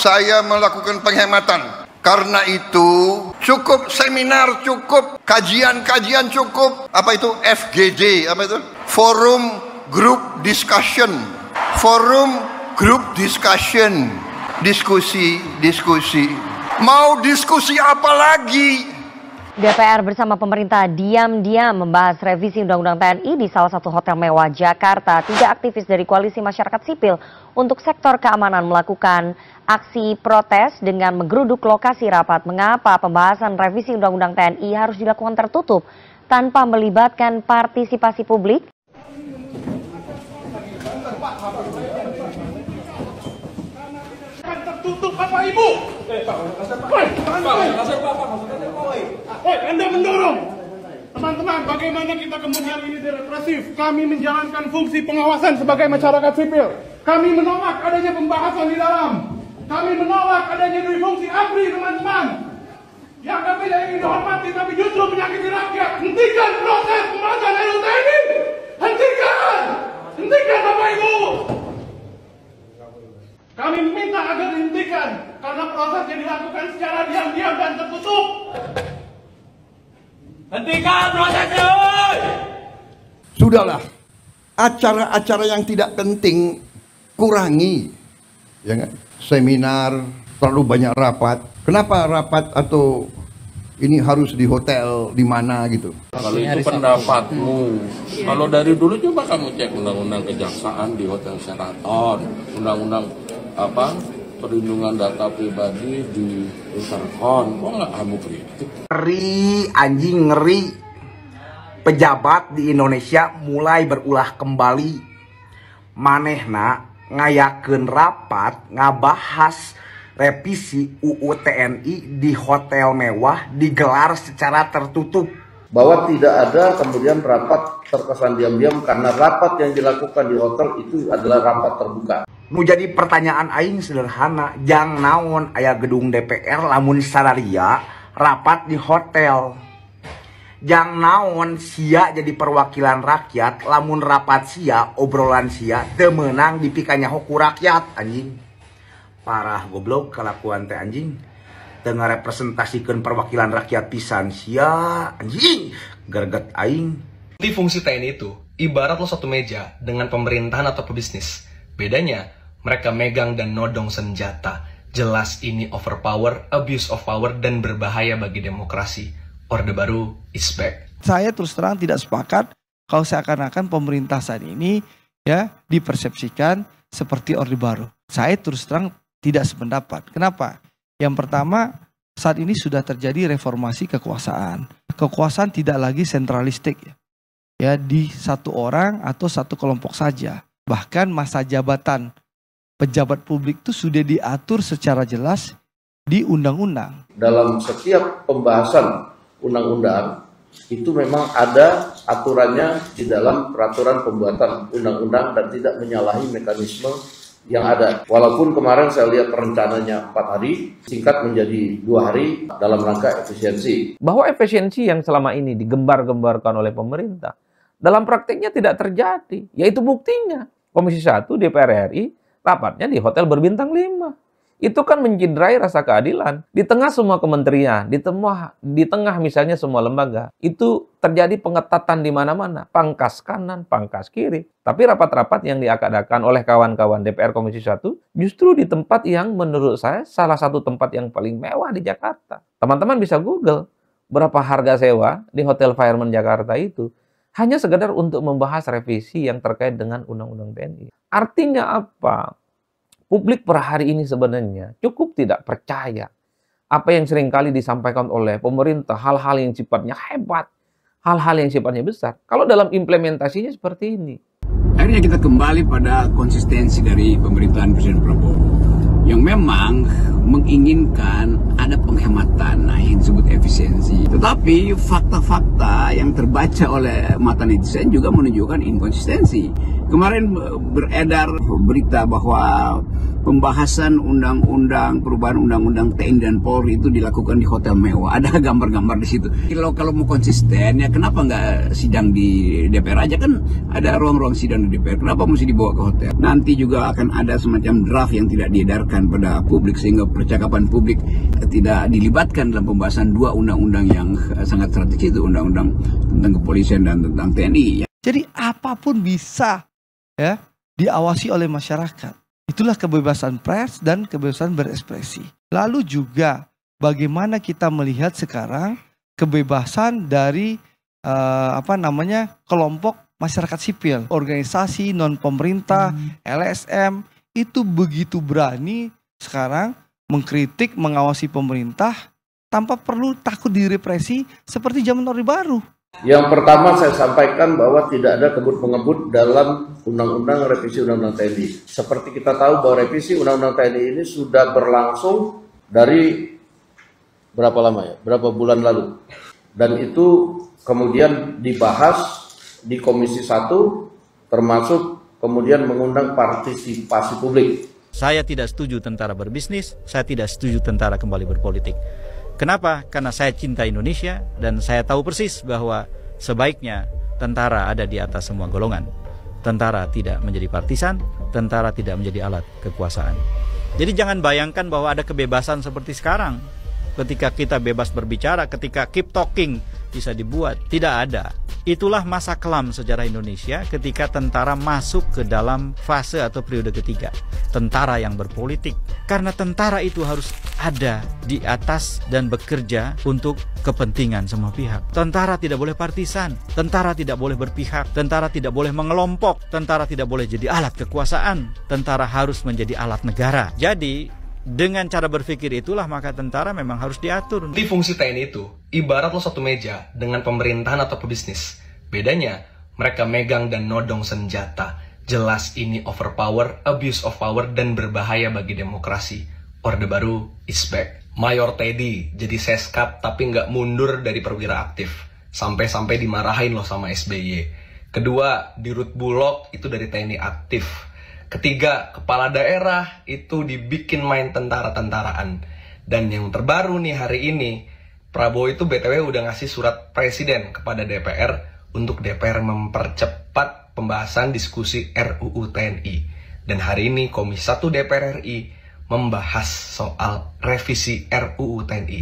saya melakukan penghematan. Karena itu cukup seminar, cukup kajian-kajian, cukup apa itu FGD, apa itu forum group discussion, diskusi. Mau diskusi apa lagi? DPR bersama pemerintah diam-diam membahas revisi Undang-Undang TNI di salah satu hotel mewah Jakarta. 3 aktivis dari koalisi masyarakat sipil untuk sektor keamanan melakukan aksi protes dengan menggeruduk lokasi rapat. Mengapa pembahasan revisi Undang-Undang TNI harus dilakukan tertutup tanpa melibatkan partisipasi publik? Tertutup apa Ibu? Anda mendorong. Teman-teman, bagaimana kita kemudian ini direpresif? Kami menjalankan fungsi pengawasan sebagai masyarakat sipil. Kami menolak adanya pembahasan di dalam. Kami menolak adanya dui fungsi ABRI, teman-teman. Yang kami tidak ingin dihormati, tapi justru menyakiti rakyat. Hentikan proses pembahasan RUU TNI. Hentikan Bapak Ibu. Kami meminta agar dihentikan karena proses yang dilakukan secara diam-diam dan tertutup. Hentikan prosesnya. Sudahlah, acara-acara yang tidak penting kurangi, ya kan? Seminar, terlalu banyak rapat. Kenapa rapat atau ini harus di hotel di mana gitu? Kalau itu pendapatmu, kalau dari dulu coba kamu cek undang-undang kejaksaan di Hotel Sheraton, undang-undang perlindungan data pribadi di Intercon, kok nggak kamu kritik? Ngeri, anjing ngeri. Pejabat di Indonesia mulai berulah kembali. Manehna ngayakeun rapat ngabahas revisi UU TNI di hotel mewah digelar secara tertutup. Bahwa tidak ada kemudian rapat terkesan diam-diam karena rapat yang dilakukan di hotel itu adalah rapat terbuka. Nu jadi pertanyaan aing sederhana, jang naon aya gedung DPR lamun sararia rapat di hotel. Jang naon sia jadi perwakilan rakyat lamun rapat sia obrolan sia teu meunang dipikanyaho ku rakyat anjing. Parah goblok kelakuan teh anjing. Teu ngarepresentasikeun perwakilan rakyat pisan sia anjing. Gerget aing. Di fungsi TNI itu ibarat lo satu meja dengan pemerintahan atau pebisnis. Bedanya mereka megang dan nodong senjata. Jelas ini overpower, abuse of power, dan berbahaya bagi demokrasi. Orde Baru is back. Saya terus terang tidak sepakat kalau seakan-akan pemerintah saat ini ya dipersepsikan seperti Orde Baru. Saya terus terang tidak sependapat. Kenapa? Yang pertama, saat ini sudah terjadi reformasi kekuasaan. Kekuasaan tidak lagi sentralistik ya di satu orang atau satu kelompok saja. Bahkan masa jabatan pejabat publik itu sudah diatur secara jelas di undang-undang. Dalam setiap pembahasan undang-undang itu memang ada aturannya di dalam peraturan pembuatan undang-undang dan tidak menyalahi mekanisme yang ada. Walaupun kemarin saya lihat rencananya 4 hari, singkat menjadi 2 hari dalam rangka efisiensi. Bahwa efisiensi yang selama ini digembar-gembarkan oleh pemerintah, dalam praktiknya tidak terjadi. Yaitu buktinya, Komisi 1 DPR RI rapatnya di hotel berbintang 5. Itu kan mencederai rasa keadilan. Di tengah semua kementerian, di tengah misalnya semua lembaga, itu terjadi pengetatan di mana-mana. Pangkas kanan, pangkas kiri. Tapi rapat-rapat yang diadakan oleh kawan-kawan DPR Komisi 1 justru di tempat yang menurut saya salah satu tempat yang paling mewah di Jakarta. Teman-teman bisa Google berapa harga sewa di Hotel Fairmont Jakarta itu. Hanya sekedar untuk membahas revisi yang terkait dengan Undang-Undang TNI. Artinya apa? Publik per hari ini sebenarnya cukup tidak percaya apa yang seringkali disampaikan oleh pemerintah, hal-hal yang sifatnya hebat, hal-hal yang sifatnya besar. Kalau dalam implementasinya seperti ini. Akhirnya kita kembali pada konsistensi dari pemerintahan Presiden Prabowo yang memang menginginkan ada penghematan, yang disebut efisiensi. Tetapi fakta-fakta yang terbaca oleh mata netizen juga menunjukkan inkonsistensi. Kemarin beredar berita bahwa pembahasan perubahan undang-undang TNI dan Polri itu dilakukan di hotel mewah. Ada gambar-gambar di situ. Kalau mau konsisten, ya kenapa nggak sidang di DPR aja, kan ada ruang-ruang sidang di DPR. Kenapa mesti dibawa ke hotel? Nanti juga akan ada semacam draft yang tidak diedarkan pada publik sehingga percakapan publik tidak dilibatkan dalam pembahasan dua undang-undang yang sangat strategis, itu undang-undang tentang kepolisian dan tentang TNI. Jadi apapun bisa ya diawasi oleh masyarakat. Itulah kebebasan pers dan kebebasan berekspresi. Lalu juga bagaimana kita melihat sekarang kebebasan dari kelompok masyarakat sipil, organisasi non pemerintah, LSM itu begitu berani sekarang mengkritik, mengawasi pemerintah tanpa perlu takut direpresi seperti zaman Orde Baru. Yang pertama saya sampaikan bahwa tidak ada kebut-mengebut dalam undang-undang revisi undang-undang TNI. Seperti kita tahu bahwa revisi undang-undang TNI ini sudah berlangsung dari berapa lama ya? Berapa bulan lalu. Dan itu kemudian dibahas di Komisi 1 termasuk kemudian mengundang partisipasi publik. Saya tidak setuju tentara berbisnis, saya tidak setuju tentara kembali berpolitik. Kenapa? Karena saya cinta Indonesia dan saya tahu persis bahwa sebaiknya tentara ada di atas semua golongan. Tentara tidak menjadi partisan, tentara tidak menjadi alat kekuasaan. Jadi jangan bayangkan bahwa ada kebebasan seperti sekarang. Ketika kita bebas berbicara, ketika keep talking bisa dibuat, tidak ada. Itulah masa kelam sejarah Indonesia ketika tentara masuk ke dalam fase atau periode ketiga. Tentara yang berpolitik. Karena tentara itu harus ada di atas dan bekerja untuk kepentingan semua pihak. Tentara tidak boleh partisan, tentara tidak boleh berpihak, tentara tidak boleh mengelompok, tentara tidak boleh jadi alat kekuasaan. Tentara harus menjadi alat negara. Jadi dengan cara berpikir itulah maka tentara memang harus diatur. Di fungsi TNI itu, ibarat lo satu meja dengan pemerintahan atau pebisnis. Bedanya, mereka megang dan nodong senjata. Jelas ini overpower, abuse of power, dan berbahaya bagi demokrasi. Orde Baru is back. Mayor Teddy jadi seskap tapi nggak mundur dari perwira aktif. Sampai-sampai dimarahin loh sama SBY. Kedua, Dirut Bulog itu dari TNI aktif. Ketiga, kepala daerah itu dibikin main tentara-tentaraan. Dan yang terbaru nih hari ini, Prabowo itu BTW udah ngasih surat presiden kepada DPR untuk DPR mempercepat pembahasan diskusi RUU TNI. Dan hari ini Komisi 1 DPR RI membahas soal revisi RUU TNI.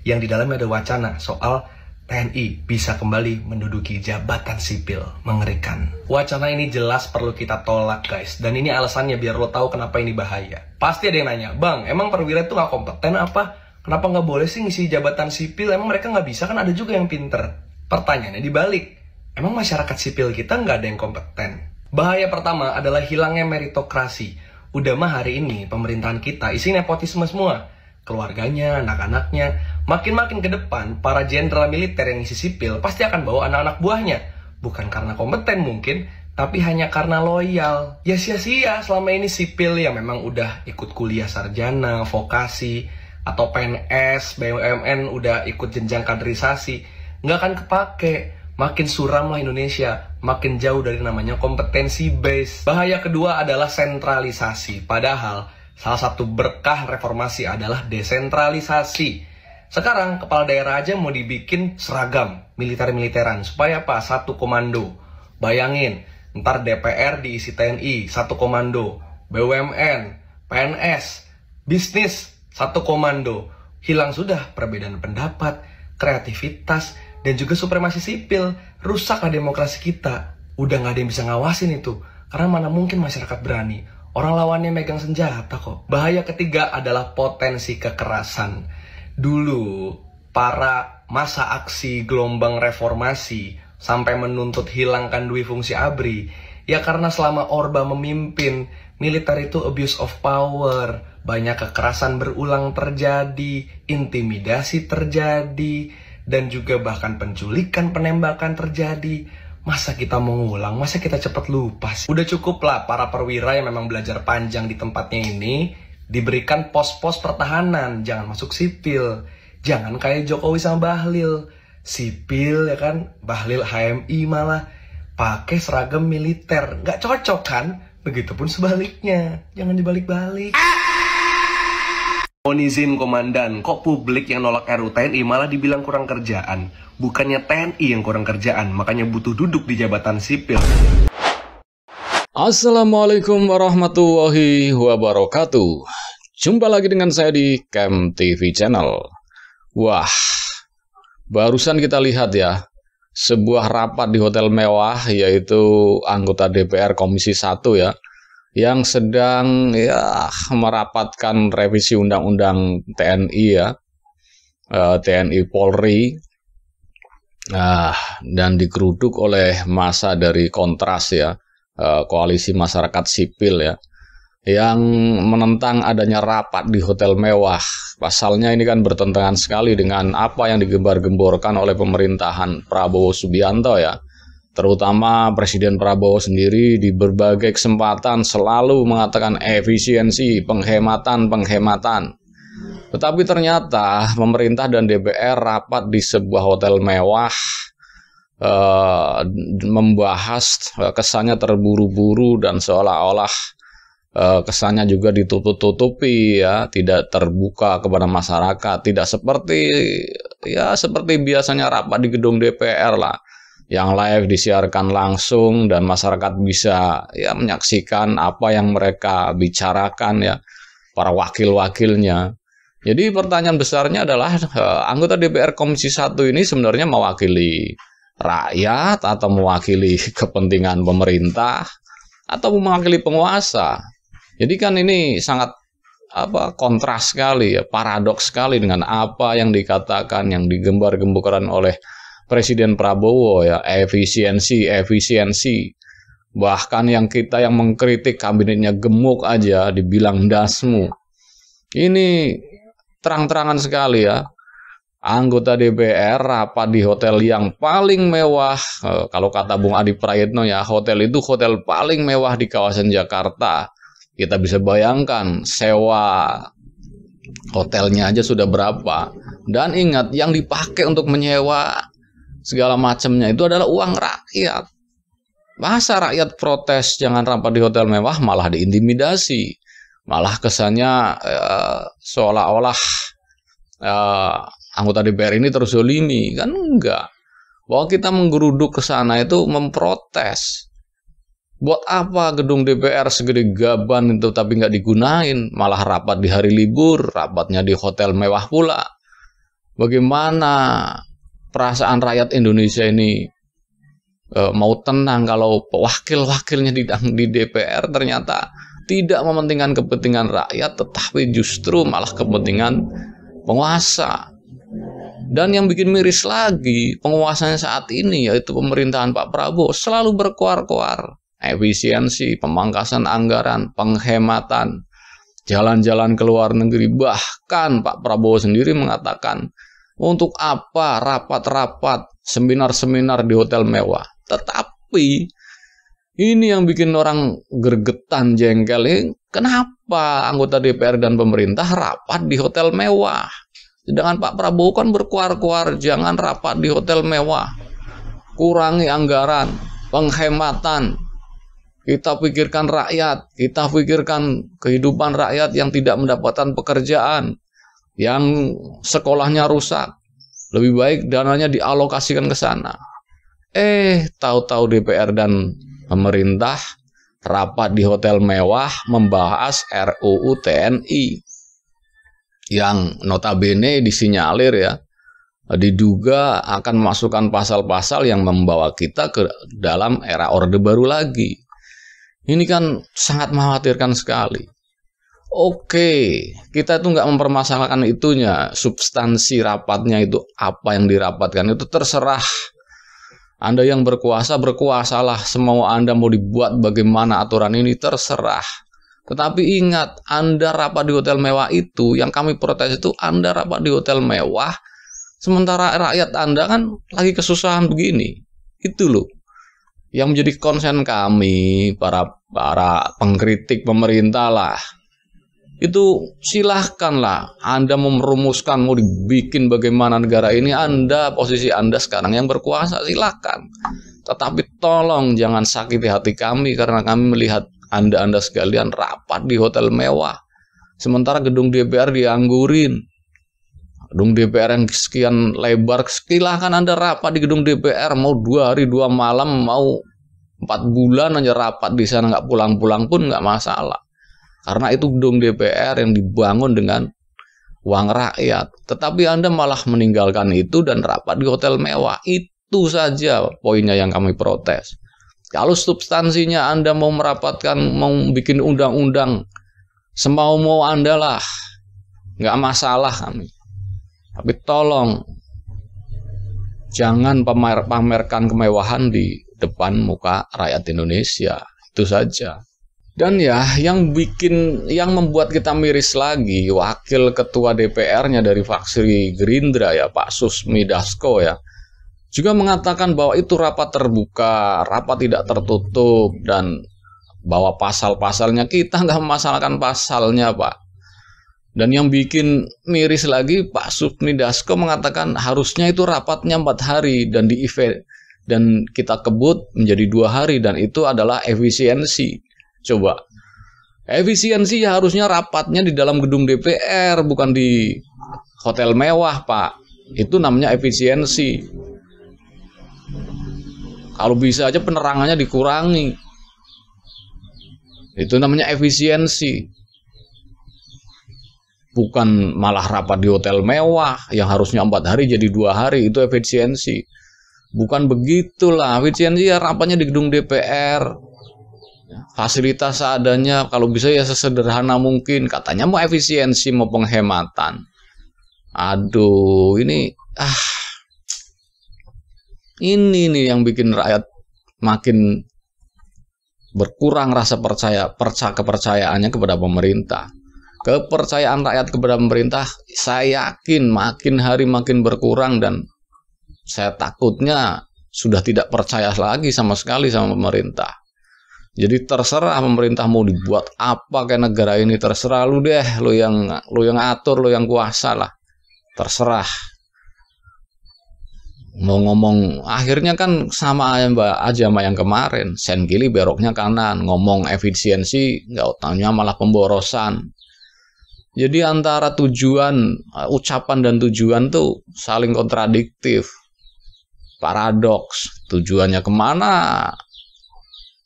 Yang di dalamnya ada wacana soal TNI bisa kembali menduduki jabatan sipil. Mengerikan. Wacana ini jelas perlu kita tolak guys. Dan ini alasannya biar lo tahu kenapa ini bahaya. Pasti ada yang nanya, Bang, emang perwira itu gak kompeten apa? Kenapa gak boleh sih ngisi jabatan sipil? Emang mereka gak bisa? Kan ada juga yang pinter. Pertanyaannya dibalik. Emang masyarakat sipil kita gak ada yang kompeten? Bahaya pertama adalah hilangnya meritokrasi. Udah mah hari ini pemerintahan kita isi nepotisme semua. Keluarganya, anak-anaknya. Makin-makin ke depan, para jenderal militer yang isi sipil pasti akan bawa anak-anak buahnya. Bukan karena kompeten mungkin, tapi hanya karena loyal. Ya sia-sia selama ini sipil yang memang udah ikut kuliah sarjana, vokasi, atau PNS, BUMN udah ikut jenjang kaderisasi. Nggak akan kepake. Makin suram lah Indonesia, makin jauh dari namanya kompetensi base. Bahaya kedua adalah sentralisasi. Padahal salah satu berkah reformasi adalah desentralisasi. Sekarang kepala daerah aja mau dibikin seragam militer-militeran supaya apa? Satu komando. Bayangin, ntar DPR diisi TNI, satu komando. BUMN, PNS, bisnis, satu komando. Hilang sudah perbedaan pendapat, kreativitas, dan juga supremasi sipil. Rusaklah demokrasi kita. Udah gak ada yang bisa ngawasin itu. Karena mana mungkin masyarakat berani. Orang lawannya megang senjata kok. Bahaya ketiga adalah potensi kekerasan. Dulu, para masa aksi gelombang reformasi sampai menuntut hilangkan dui fungsi ABRI. Ya karena selama Orba memimpin, militer itu abuse of power. Banyak kekerasan berulang terjadi, intimidasi terjadi, dan juga bahkan penculikan, penembakan terjadi. Masa kita mau ngulang? Masa kita cepat lupa sih? Udah cukup lah para perwira yang memang belajar panjang di tempatnya ini diberikan pos-pos pertahanan. Jangan masuk sipil. Jangan kayak Jokowi sama Bahlil. Sipil ya kan, Bahlil HMI malah. pakai seragam militer. Nggak cocok kan? Begitupun sebaliknya, jangan dibalik-balik. Mohon izin komandan, kok publik yang nolak RUU TNI malah dibilang kurang kerjaan? Bukannya TNI yang kurang kerjaan, makanya butuh duduk di jabatan sipil. Assalamualaikum warahmatullahi wabarakatuh. Jumpa lagi dengan saya di Kem TV Channel. Wah, barusan kita lihat ya, sebuah rapat di hotel mewah, yaitu anggota DPR Komisi 1 ya, yang sedang ya merapatkan revisi undang-undang TNI ya, TNI Polri, dan digeruduk oleh massa dari Kontras ya, koalisi masyarakat sipil ya, yang menentang adanya rapat di hotel mewah. Pasalnya ini kan bertentangan sekali dengan apa yang digembar-gemborkan oleh pemerintahan Prabowo Subianto ya. Terutama Presiden Prabowo sendiri di berbagai kesempatan selalu mengatakan efisiensi, penghematan. Tetapi ternyata pemerintah dan DPR rapat di sebuah hotel mewah, membahas kesannya terburu-buru dan seolah-olah kesannya juga ditutup-tutupi ya, tidak terbuka kepada masyarakat, tidak seperti biasanya rapat di gedung DPR lah, yang live disiarkan langsung dan masyarakat bisa ya menyaksikan apa yang mereka bicarakan ya, para wakil-wakilnya. Jadi pertanyaan besarnya adalah anggota DPR Komisi 1 ini sebenarnya mewakili rakyat atau mewakili kepentingan pemerintah atau mewakili penguasa. Jadi kan ini sangat kontras sekali ya, paradoks sekali dengan apa yang dikatakan, yang digembar-gemborkan oleh Presiden Prabowo ya, efisiensi. Bahkan yang kita yang mengkritik kabinetnya gemuk aja dibilang dasmu. Ini terang-terangan sekali ya. Anggota DPR rapat di hotel yang paling mewah, kalau kata Bung Adi Prayitno ya, hotel itu hotel paling mewah di kawasan Jakarta. Kita bisa bayangkan sewa hotelnya aja sudah berapa. Dan ingat, yang dipakai untuk menyewa segala macamnya itu adalah uang rakyat. Masa rakyat protes jangan rapat di hotel mewah, malah diintimidasi. Malah kesannya seolah-olah anggota DPR ini terzolimi. Kan enggak. Bahwa kita menggeruduk ke sana itu memprotes. Buat apa gedung DPR segede gaban itu tapi nggak digunain, malah rapat di hari libur, rapatnya di hotel mewah pula. Bagaimana perasaan rakyat Indonesia ini mau tenang kalau wakil-wakilnya di DPR ternyata tidak mementingkan kepentingan rakyat, tetapi justru malah kepentingan penguasa. Dan yang bikin miris lagi, penguasanya saat ini yaitu pemerintahan Pak Prabowo selalu berkoar-koar. Efisiensi, pemangkasan anggaran, penghematan, jalan-jalan ke luar negeri. Bahkan Pak Prabowo sendiri mengatakan, untuk apa rapat-rapat, seminar-seminar di hotel mewah. Tetapi ini yang bikin orang gergetan, jengkel. Kenapa anggota DPR dan pemerintah rapat di hotel mewah? Sedangkan Pak Prabowo kan berkuar-kuar, jangan rapat di hotel mewah. Kurangi anggaran, penghematan. Kita pikirkan rakyat, kita pikirkan kehidupan rakyat yang tidak mendapatkan pekerjaan, yang sekolahnya rusak. Lebih baik dananya dialokasikan ke sana. Tahu-tahu DPR dan pemerintah rapat di hotel mewah membahas RUU TNI. Yang notabene disinyalir ya, diduga akan memasukkan pasal-pasal yang membawa kita ke dalam era Orde Baru lagi. Ini kan sangat mengkhawatirkan sekali. Oke, kita itu nggak mempermasalahkan itunya, substansi rapatnya itu apa yang dirapatkan itu terserah. Anda yang berkuasa, berkuasalah. Semau Anda mau dibuat bagaimana aturan ini terserah. Tetapi ingat, Anda rapat di hotel mewah itu, yang kami protes itu Anda rapat di hotel mewah, sementara rakyat Anda kan lagi kesusahan begini. Itu loh yang menjadi konsen kami, para pengkritik pemerintah lah. Itu silahkanlah Anda mau merumuskan, mau dibikin bagaimana negara ini, Anda, posisi Anda sekarang yang berkuasa, silahkan. Tetapi tolong jangan sakiti hati kami karena kami melihat Anda sekalian rapat di hotel mewah. Sementara gedung DPR dianggurin. Gedung DPR yang sekian lebar, silahkan Anda rapat di gedung DPR. Mau 2 hari 2 malam, mau 4 bulan aja rapat di sana, nggak pulang-pulang pun nggak masalah. Karena itu gedung DPR yang dibangun dengan uang rakyat. Tetapi Anda malah meninggalkan itu dan rapat di hotel mewah. Itu saja poinnya yang kami protes. Kalau substansinya Anda mau merapatkan, mau bikin undang-undang, semau-mau Anda lah. Nggak masalah kami. Tapi tolong, jangan pamerkan kemewahan di depan muka rakyat Indonesia. Itu saja. Dan ya, yang membuat kita miris lagi, wakil ketua DPR-nya dari fraksi Gerindra ya, Pak Susmi Dasko ya, juga mengatakan bahwa itu rapat terbuka, rapat tidak tertutup, dan bahwa pasal-pasalnya kita nggak memasalahkan pasalnya, Pak. Dan yang bikin miris lagi, Pak Susmi Dasko mengatakan harusnya itu rapatnya 4 hari dan dan kita kebut menjadi 2 hari, dan itu adalah efisiensi. Coba, efisiensi ya harusnya rapatnya di dalam gedung DPR, bukan di hotel mewah, Pak. Itu namanya efisiensi. Kalau bisa aja penerangannya dikurangi. Itu namanya efisiensi. Bukan malah rapat di hotel mewah yang harusnya 4 hari jadi 2 hari, itu efisiensi. Bukan begitulah, efisiensi ya rapatnya di gedung DPR. Fasilitas seadanya, kalau bisa ya sesederhana mungkin. Katanya mau efisiensi, mau penghematan. Aduh, ini nih yang bikin rakyat makin berkurang rasa kepercayaannya kepada pemerintah. Kepercayaan rakyat kepada pemerintah, saya yakin makin hari makin berkurang, dan saya takutnya sudah tidak percaya lagi sama sekali sama pemerintah. Jadi terserah pemerintah mau dibuat apa kayak negara ini, terserah lu deh, lu yang atur, lu yang kuasa lah, terserah. Mau ngomong akhirnya kan sama aja sama yang kemarin, sen kiri beroknya kanan, ngomong efisiensi nggak utangnya malah pemborosan. Jadi antara ucapan dan tujuan tuh saling kontradiktif, paradoks. Tujuannya kemana,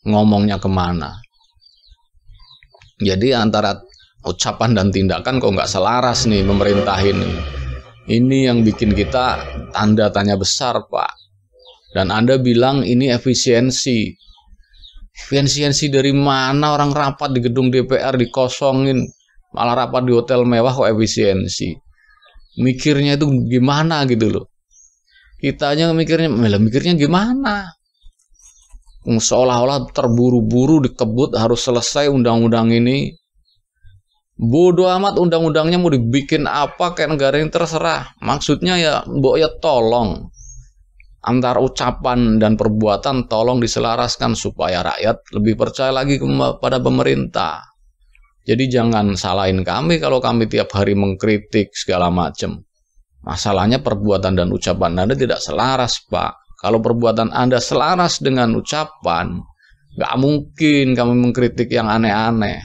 ngomongnya kemana. Jadi antara ucapan dan tindakan kok nggak selaras nih pemerintah ini. Ini yang bikin kita tanda tanya besar, Pak. Dan Anda bilang ini efisiensi. Efisiensi dari mana? Orang rapat di gedung DPR dikosongin, malah rapat di hotel mewah kok efisiensi. Mikirnya itu gimana gitu loh. Kita aja mikirnya gimana? Seolah-olah terburu-buru dikebut harus selesai undang-undang ini. Bodoh amat undang-undangnya mau dibikin apa kayak negara ini, terserah. Maksudnya ya, mbok ya tolong antara ucapan dan perbuatan tolong diselaraskan supaya rakyat lebih percaya lagi kepada pemerintah. Jadi jangan salahin kami kalau kami tiap hari mengkritik segala macam. Masalahnya perbuatan dan ucapan Anda tidak selaras, Pak. Kalau perbuatan Anda selaras dengan ucapan, nggak mungkin kami mengkritik yang aneh-aneh.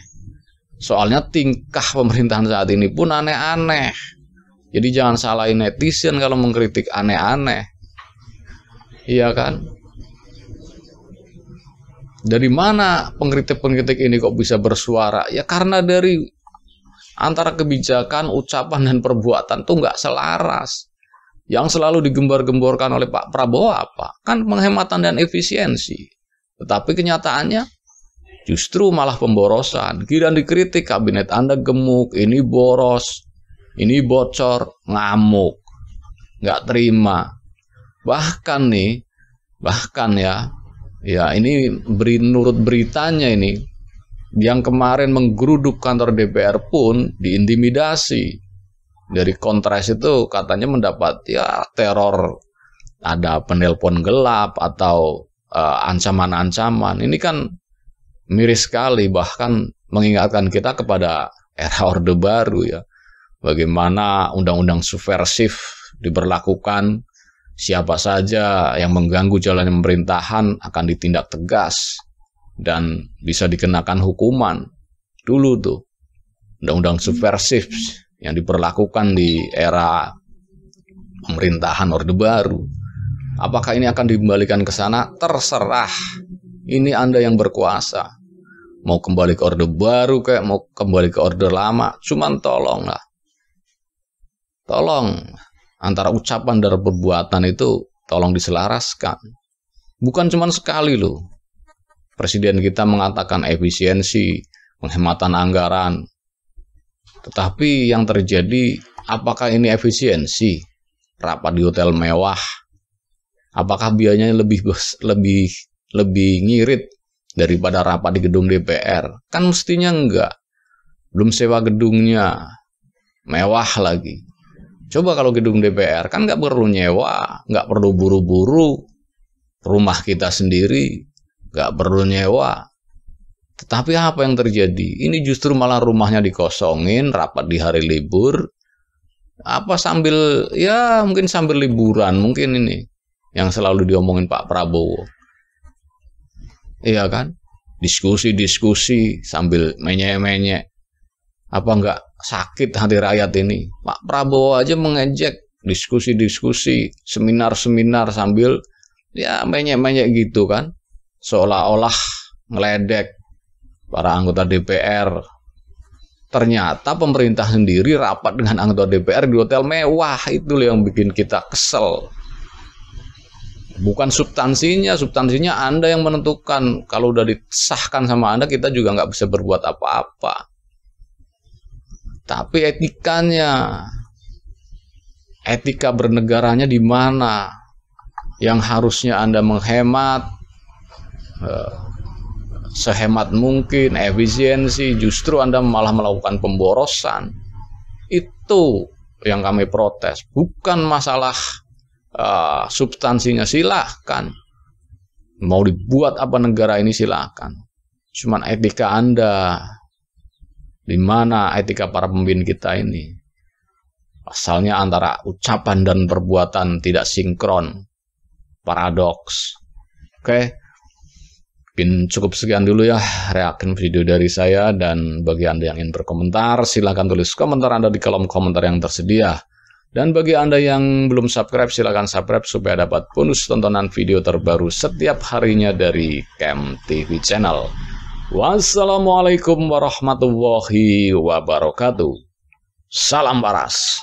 Soalnya tingkah pemerintahan saat ini pun aneh-aneh. Jadi jangan salahin netizen kalau mengkritik aneh-aneh. Iya kan? Dari mana pengkritik-pengkritik ini kok bisa bersuara? Ya karena dari antara kebijakan, ucapan, dan perbuatan tuh nggak selaras. Yang selalu digembar-gemborkan oleh Pak Prabowo apa? Kan penghematan dan efisiensi. Tetapi kenyataannya justru malah pemborosan. Giliran dikritik, kabinet Anda gemuk, ini boros, ini bocor, ngamuk, nggak terima. Bahkan ya ini menurut beritanya ini, yang kemarin menggeruduk kantor DPR pun diintimidasi. Dari kontras itu katanya mendapat ya teror, ada penelpon gelap atau ancaman-ancaman. Ini kan miris sekali, bahkan mengingatkan kita kepada era Orde Baru ya. Bagaimana undang-undang subversif diberlakukan Siapa saja yang mengganggu jalannya pemerintahan akan ditindak tegas dan bisa dikenakan hukuman. Dulu tuh undang-undang subversif yang diberlakukan di era pemerintahan Orde Baru. Apakah ini akan dikembalikan ke sana? Terserah. Ini Anda yang berkuasa. Mau kembali ke Orde Baru kayak mau kembali ke Orde Lama, cuman tolonglah. Tolong antara ucapan dan perbuatan itu tolong diselaraskan. Bukan cuma sekali loh. Presiden kita mengatakan efisiensi, penghematan anggaran. Tetapi yang terjadi, apakah ini efisiensi? Rapat di hotel mewah. Apakah biayanya lebih ngirit daripada rapat di gedung DPR? Kan mestinya enggak. Belum sewa gedungnya, mewah lagi. Coba kalau gedung DPR kan nggak perlu nyewa, nggak perlu buru-buru, rumah kita sendiri, nggak perlu nyewa. Tetapi apa yang terjadi? Ini justru malah rumahnya dikosongin, rapat di hari libur, apa sambil ya mungkin sambil liburan, mungkin ini yang selalu diomongin Pak Prabowo. Iya kan? Diskusi-diskusi sambil menyek-menyek. Apa enggak sakit hati rakyat ini? Pak Prabowo aja mengejek diskusi-diskusi, seminar-seminar sambil ya menyek-menyek gitu kan. Seolah-olah ngeledek para anggota DPR. Ternyata pemerintah sendiri rapat dengan anggota DPR di hotel mewah. Itu yang bikin kita kesel. Bukan substansinya Anda yang menentukan. Kalau udah disahkan sama Anda, kita juga nggak bisa berbuat apa-apa. Tapi etikanya, etika bernegaranya di mana? Yang harusnya Anda menghemat, sehemat mungkin, efisiensi, justru Anda malah melakukan pemborosan. Itu yang kami protes. Bukan masalah substansinya, silahkan. Mau dibuat apa negara ini silahkan. Cuman etika Anda. Di mana etika para pemimpin kita ini? Pasalnya antara ucapan dan perbuatan tidak sinkron. Paradoks. Oke. Mungkin cukup sekian dulu ya reaction video dari saya. Dan bagi Anda yang ingin berkomentar, silahkan tulis komentar Anda di kolom komentar yang tersedia. Dan bagi Anda yang belum subscribe, silahkan subscribe supaya dapat bonus tontonan video terbaru setiap harinya dari Kem TV Channel. Wassalamualaikum warahmatullahi wabarakatuh. Salam waras.